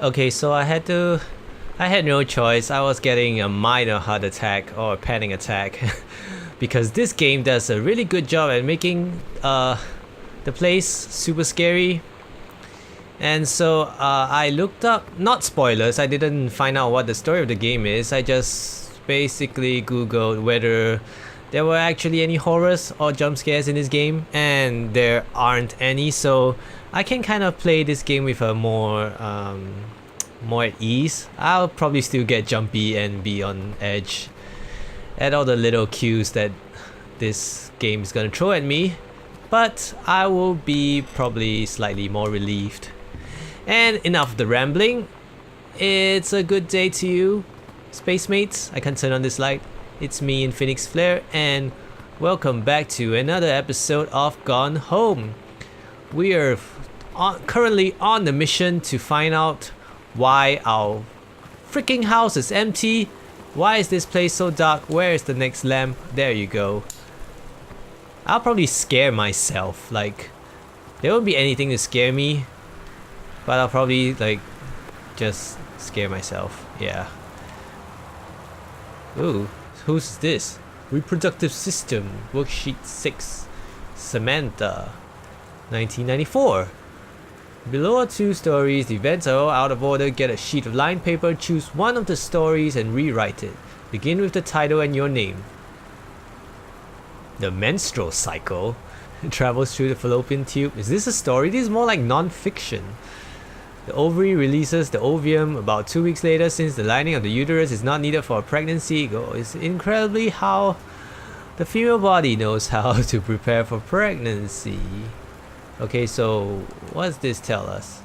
Okay, so I had no choice. I was getting a minor heart attack or a panic attack because this game does a really good job at making the place super scary. And so I looked up, not spoilers, I didn't find out what the story of the game is. I just basically googled whether there were actually any horrors or jump scares in this game, and there aren't any, so I can kind of play this game with a more at ease. I'll probably still get jumpy and be on edge at all the little cues that this game is gonna throw at me, but I will be probably slightly more relieved. And enough of the rambling. It's a good day to you, space mates. I can turn on this light. It's me, infinyxflare, and welcome back to another episode of Gone Home. We are currently on the mission to find out why our freaking house is empty. Why is this place so dark? Where is the next lamp? There you go. I'll probably scare myself. Like, there won't be anything to scare me, but I'll probably like just scare myself. Yeah. Ooh, who's this? Reproductive system, worksheet 6. Samantha, 1994. Below are 2 stories. The events are all out of order. Get a sheet of lined paper, choose one of the stories and rewrite it. Begin with the title and your name. The menstrual cycle travels through the fallopian tube. Is this a story? This is more like non-fiction. The ovary releases the ovum about 2 weeks later. Since the lining of the uterus is not needed for a pregnancy, it's incredibly how the female body knows how to prepare for pregnancy. Okay, so what does this tell us?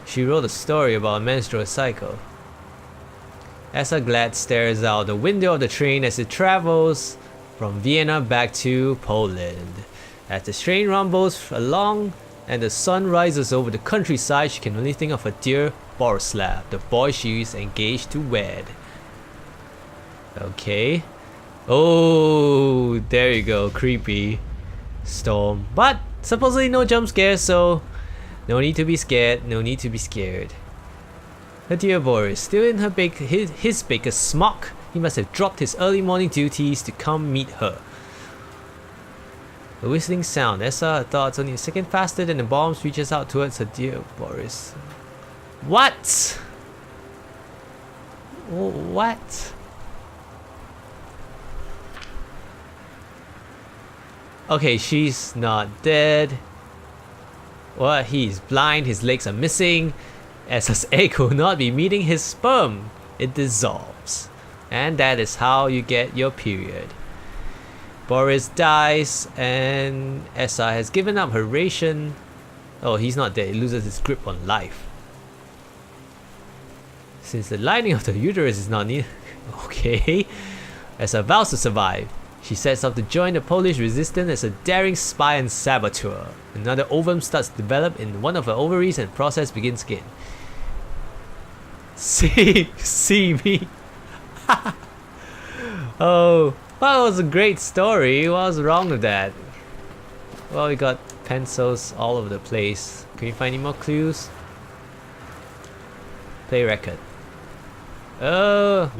She wrote a story about a menstrual cycle. Asa Glad stares out the window of the train as it travels from Vienna back to Poland. As the train rumbles along and the sun rises over the countryside, she can only think of her dear Borislav, the boy she is engaged to wed. Okay. Oh, there you go. Creepy. Storm. But supposedly no jump scares, so no need to be scared. No need to be scared. Her dear Boris, still in his baker's smock. He must have dropped his early morning duties to come meet her. A whistling sound. Essa, her thoughts only a second faster than the bomb, reaches out towards her dear Boris. What? What? Okay, she's not dead. Well, he's blind, his legs are missing. Essa's egg will not be meeting his sperm. It dissolves. And that is how you get your period. Boris dies, and Essa has given up her ration. Oh, he's not dead. He loses his grip on life. Since the lining of the uterus is not needed. Okay. Essa vows to survive. She sets off to join the Polish resistance as a daring spy and saboteur. Another ovum starts to develop in one of her ovaries and the process begins again. See me. Oh. Well, it was a great story. What was wrong with that? Well, we got pencils all over the place. Can you find any more clues? Play record. Oh.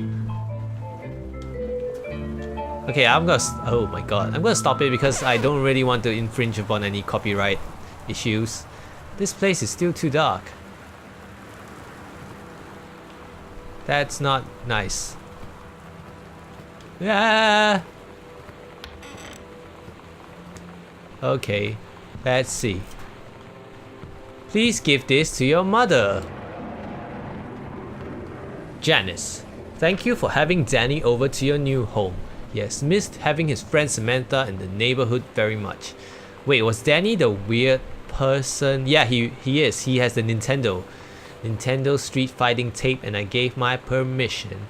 Okay, oh my god. I'm gonna stop it because I don't really want to infringe upon any copyright issues. This place is still too dark. That's not nice. Yeah. Okay, let's see. Please give this to your mother. Janice, thank you for having Danny over to your new home. He has missed having his friend Samantha in the neighborhood very much. Wait, was Danny the weird person? Yeah, he is. He has the Nintendo Street Fighting tape, and I gave my permission.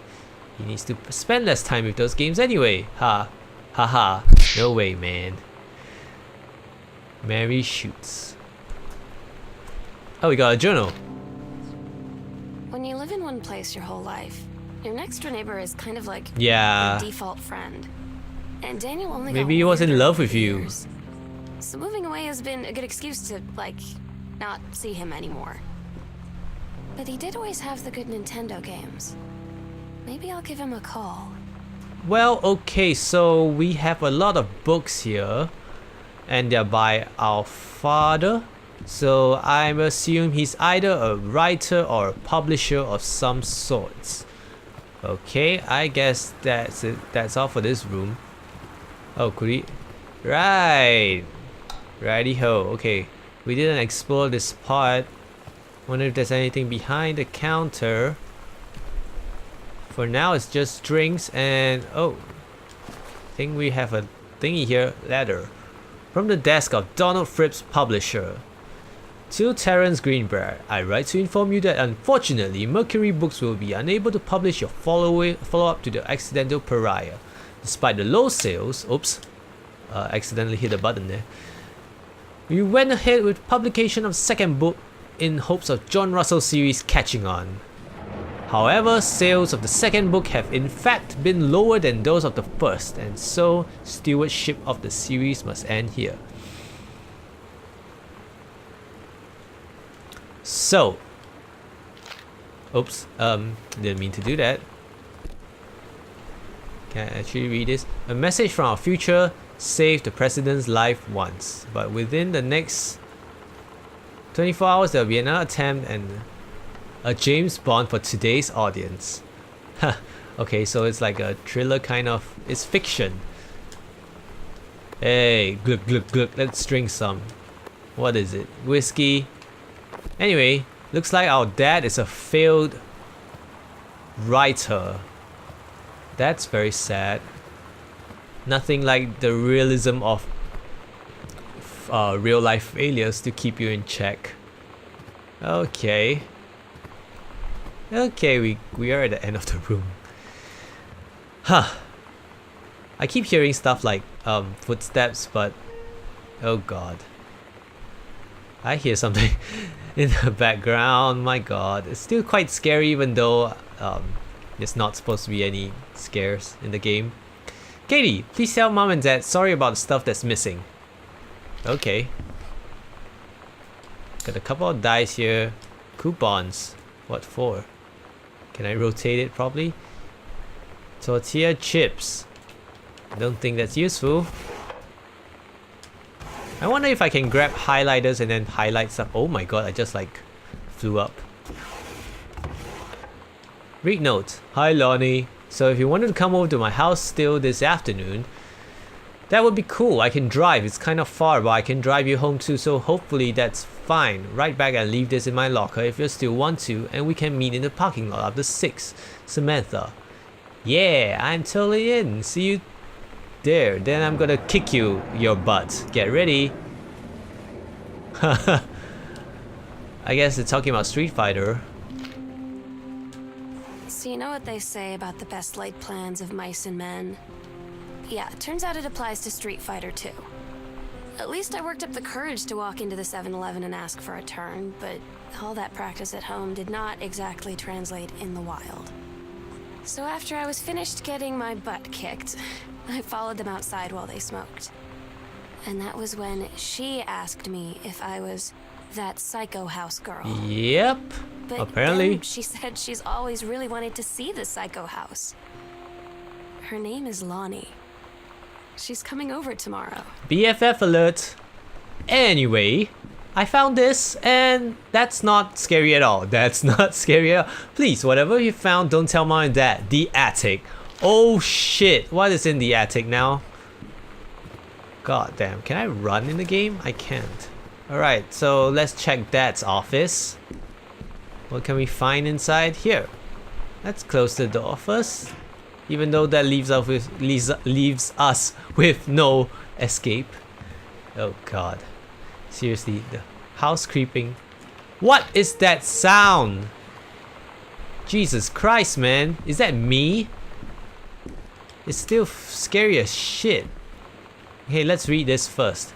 He needs to spend less time with those games anyway. Ha. Ha. No way, man. Mary shoots. Oh, we got a journal. When you live in one place your whole life, your next door neighbor is kind of like your default friend. And Daniel only maybe he was in love with you. So moving away has been a good excuse to, like, not see him anymore. But he did always have the good Nintendo games. Maybe I'll give him a call. Well, okay, so we have a lot of books here, and they're by our father. So I'm assuming he's either a writer or a publisher of some sorts. Okay, I guess that's it. That's all for this room. Oh, could we? Right. Righty ho. Okay, we didn't explore this part. Wonder if there's anything behind the counter. For now, it's just drinks and oh, I think we have a thingy here. Letter from the desk of Donald Fripp's publisher. To Terence Greenberg, I write to inform you that unfortunately Mercury Books will be unable to publish your follow-up to The Accidental Pariah. Despite the low sales, accidentally hit the button there. We went ahead with publication of second book in hopes of John Russell series catching on. However, sales of the second book have in fact been lower than those of the first, and so stewardship of the series must end here. So, didn't mean to do that. Can I actually read this? A message from our future saved the president's life once, but within the next 24 hours there will be another attempt and a James Bond for today's audience. Okay, so it's like a thriller kind of, it's fiction. Hey, glug glug glug, let's drink some. What is it? Whiskey? Anyway, looks like our dad is a failed writer. That's very sad. Nothing like the realism of real life failures to keep you in check. Okay. Okay, we are at the end of the room. Huh. I keep hearing stuff like footsteps, but oh god. I hear something in the background. My god. It's still quite scary even though there's not supposed to be any scares in the game. Katie, please tell mom and dad sorry about the stuff that's missing. Okay. Got a couple of dice here. Coupons. What for? Can I rotate it properly? Tortilla chips. I don't think that's useful. I wonder if I can grab highlighters and then highlight stuff. Oh my god, I just like flew up. Read note. Hi Lonnie. So if you wanted to come over to my house still this afternoon, that would be cool. I can drive. It's kind of far, but I can drive you home too, so hopefully that's fine. Right back and leave this in my locker if you still want to, and we can meet in the parking lot after 6. Samantha. Yeah, I'm totally in. See you there. Then I'm gonna kick you, your butt. Get ready. I guess they're talking about Street Fighter. So you know what they say about the best laid plans of mice and men? Yeah, it turns out it applies to Street Fighter too. At least I worked up the courage to walk into the 7-Eleven and ask for a turn, but all that practice at home did not exactly translate in the wild. So after I was finished getting my butt kicked, I followed them outside while they smoked. And that was when she asked me if I was that psycho house girl. Yep. But apparently then she said she's always really wanted to see the psycho house. Her name is Lonnie. She's coming over tomorrow. BFF alert. Anyway, I found this and that's not scary at all. That's not scary at all. Please, whatever you found, don't tell mom and dad. The attic. Oh shit, what is in the attic now? God damn, can I run in the game? I can't. Alright, so let's check dad's office. What can we find inside here? Let's close the door first. Even though that leaves us with no escape. Oh god. Seriously, the house creeping. What is that sound? Jesus Christ, man. Is that me? It's still scary as shit. Okay, let's read this first.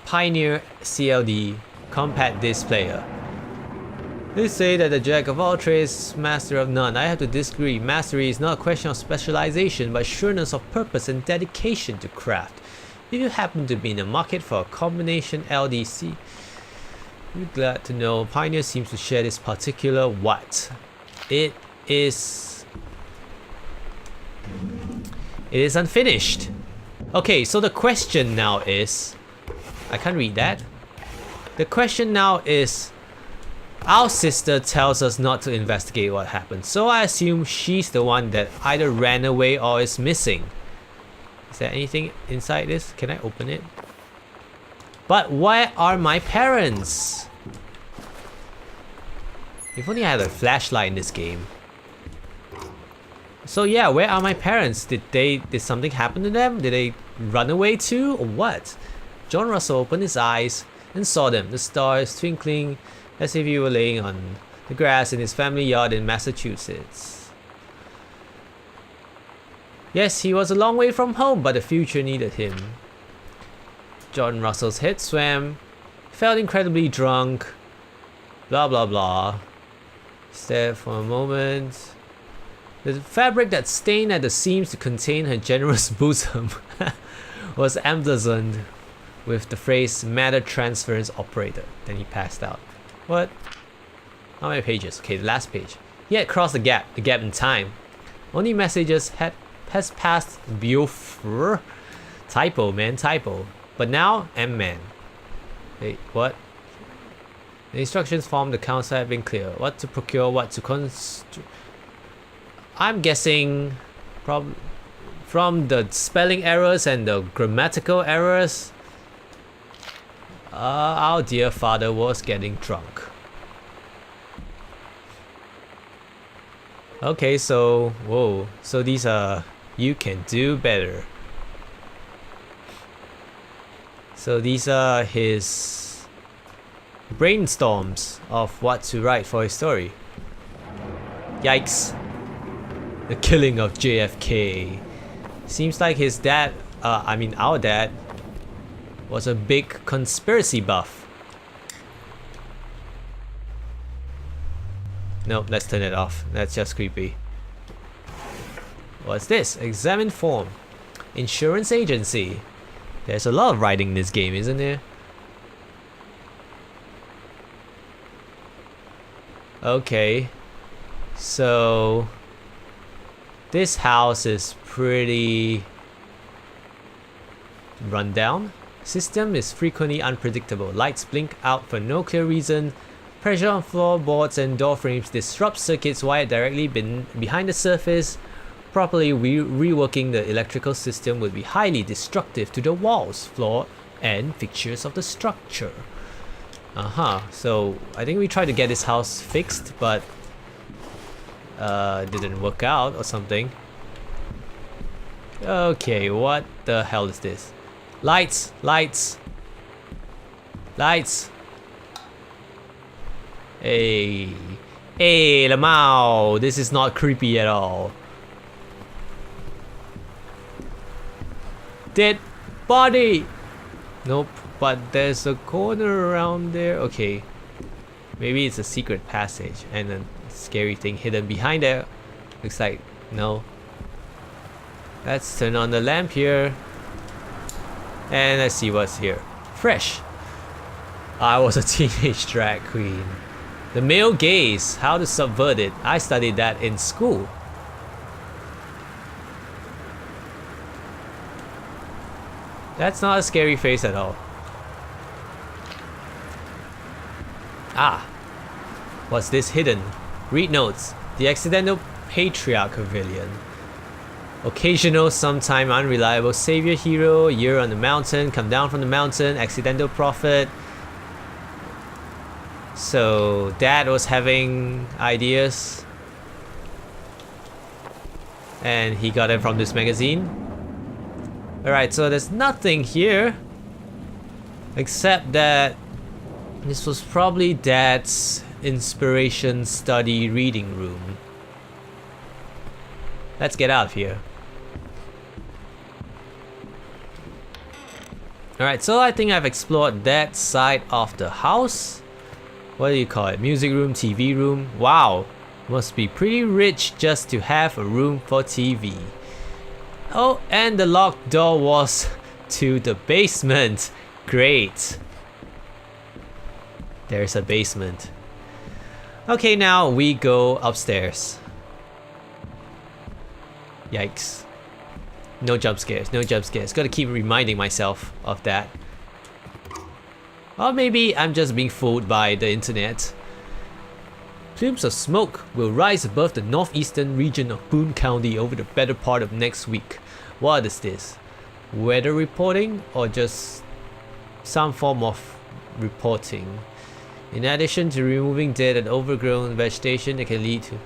Pioneer CLD Compact Disc Player. They say that the jack of all trades, master of none. I have to disagree. Mastery is not a question of specialization, but sureness of purpose and dedication to craft. If you happen to be in the market for a combination LDC We're glad to know Pioneer seems to share this particular what. It is unfinished. Okay, so the question now is, I can't read that. The question now is, our sister tells us not to investigate what happened, so I assume she's the one that either ran away or is missing. Is there anything inside this? Can I open it? But where are my parents? If only I had a flashlight in this game. So yeah, where are my parents? Did something happen to them? Did they run away too, or what? John Russell opened his eyes and saw them, the stars twinkling as if he were laying on the grass in his family yard in Massachusetts. Yes, he was a long way from home, but the future needed him. John Russell's head swam, felt incredibly drunk, blah blah blah. Stared for a moment. The fabric that stained at the seams to contain her generous bosom was emblazoned with the phrase matter transference operator. Then he passed out. What? How many pages? Okay, the last page. He had crossed the gap in time. Only messages has passed before. Typo, man, typo. But now, M-man. Wait, what? The instructions from the council have been clear. What to procure, what to construct. I'm guessing from the spelling errors and the grammatical errors, our dear father was getting drunk. Okay, so, whoa, so these are, you can do better. So these are his brainstorms of what to write for his story. Yikes. The killing of JFK. Seems like his dad, our dad, was a big conspiracy buff. Nope, let's turn it off. That's just creepy. What's this? Examine form. Insurance agency. There's a lot of writing in this game, isn't there? Okay. So this house is pretty run down. System is frequently unpredictable. Lights blink out for no clear reason. Pressure on floorboards and door frames disrupts circuits wired directly behind the surface. Properly reworking the electrical system would be highly destructive to the walls, floor, and fixtures of the structure. So I think we tried to get this house fixed, but didn't work out or something. Okay, what the hell is this? Lights, lights, lights. Hey, Lamau, this is not creepy at all. Dead body. Nope, but there's a corner around there. Okay, maybe it's a secret passage and a scary thing hidden behind there. Looks like no. Let's turn on the lamp here and let's see what's here. Fresh. I was a teenage drag queen. The male gaze, how to subvert it. I studied that in school. That's not a scary face at all. Ah, what's this hidden? Read notes. The accidental patriarch pavilion. Occasional, sometime unreliable savior hero. Year on the mountain. Come down from the mountain. Accidental prophet. So dad was having ideas and he got them from this magazine. Alright, so there's nothing here except that this was probably dad's inspiration study reading room. Let's get out of here. Alright, so I think I've explored that side of the house. What do you call it? Music room, TV room. Wow, must be pretty rich just to have a room for TV. Oh, and the locked door was to the basement. Great. There's a basement. Okay, now we go upstairs. Yikes. No jump scares, no jump scares. Gotta keep reminding myself of that. Or maybe I'm just being fooled by the internet. Plumes of smoke will rise above the northeastern region of Boone County over the better part of next week. What is this? Weather reporting or just some form of reporting? In addition to removing dead and overgrown vegetation, it can lead to...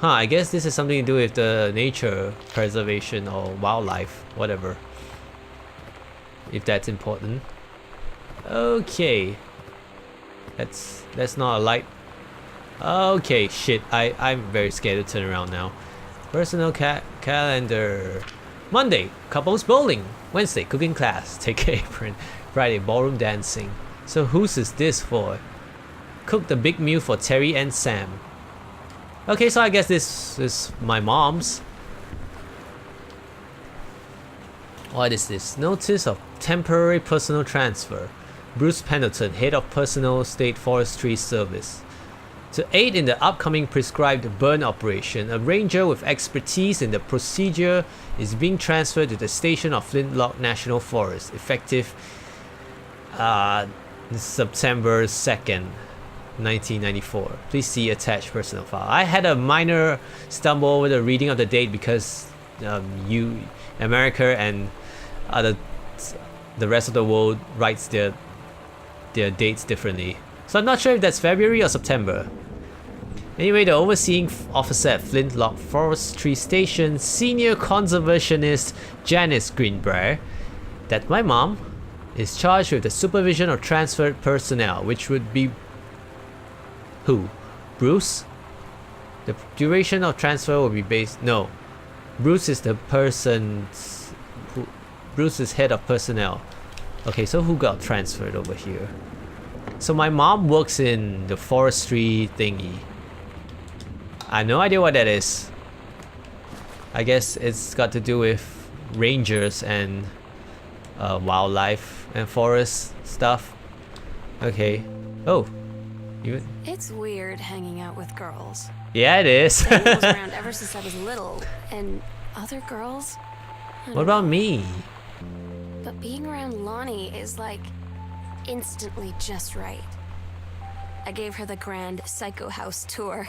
I guess this is something to do with the nature preservation or wildlife, whatever. If that's important. Okay. That's not a light. Okay, shit. I'm very scared to turn around now. Personal calendar. Monday, couples bowling. Wednesday, cooking class. Take apron. Friday, ballroom dancing. So whose is this for? Cook the big meal for Terry and Sam. Okay, so I guess this is my mom's. What is this? Notice of temporary personal transfer. Bruce Pendleton, head of personnel, State Forestry Service. To aid in the upcoming prescribed burn operation, a ranger with expertise in the procedure is being transferred to the station of Flintlock National Forest, effective September 2nd. 1994. Please see attached personal file. I had a minor stumble over the reading of the date because America and the rest of the world writes their dates differently. So I'm not sure if that's February or September. Anyway, the overseeing officer at Flintlock Forestry Station, senior conservationist Janice Greenbrier, that my mom is charged with the supervision of transferred personnel, which would be who? Bruce? The duration of transfer will be based... No. Bruce is the person... Bruce is head of personnel. Okay, so who got transferred over here? So my mom works in the forestry thingy. I have no idea what that is. I guess it's got to do with rangers and wildlife and forest stuff. Okay. Oh. It's weird hanging out with girls. Yeah, it is. I was around ever since I was little, and other girls. What about me? But being around Lonnie is like instantly just right. I gave her the grand Psycho House tour,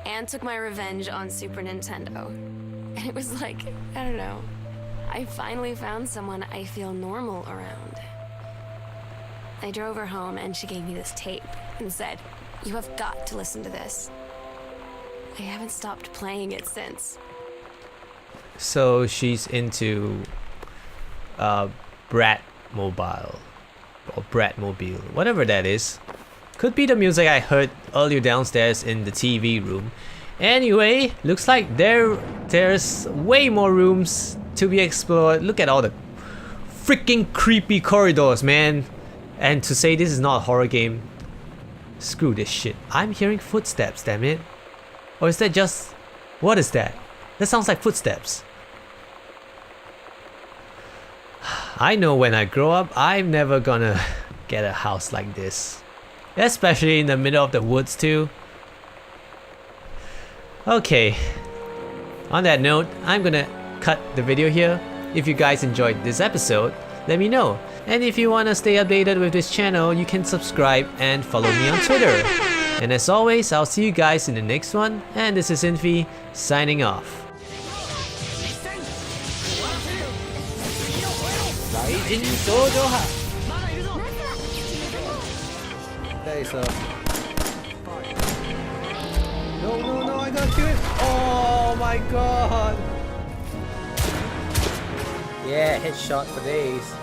and took my revenge on Super Nintendo. And it was like, I don't know. I finally found someone I feel normal around. I drove her home and she gave me this tape and said, "You have got to listen to this." I haven't stopped playing it since. So she's into Bratmobile or Bratmobile, whatever that is. Could be the music I heard earlier downstairs in the TV room. Anyway, looks like there's way more rooms to be explored. Look at all the freaking creepy corridors, man. And to say this is not a horror game, screw this shit. I'm hearing footsteps, damn it. Or is that just... What is that? That sounds like footsteps. I know when I grow up, I'm never gonna get a house like this. Especially in the middle of the woods too. Okay. On that note, I'm gonna cut the video here. If you guys enjoyed this episode, let me know. And if you wanna stay updated with this channel, you can subscribe and follow me on Twitter. And as always, I'll see you guys in the next one. And this is Infi, signing off. That is a... No, I gotta kill it! Oh my god! Yeah, headshot for days.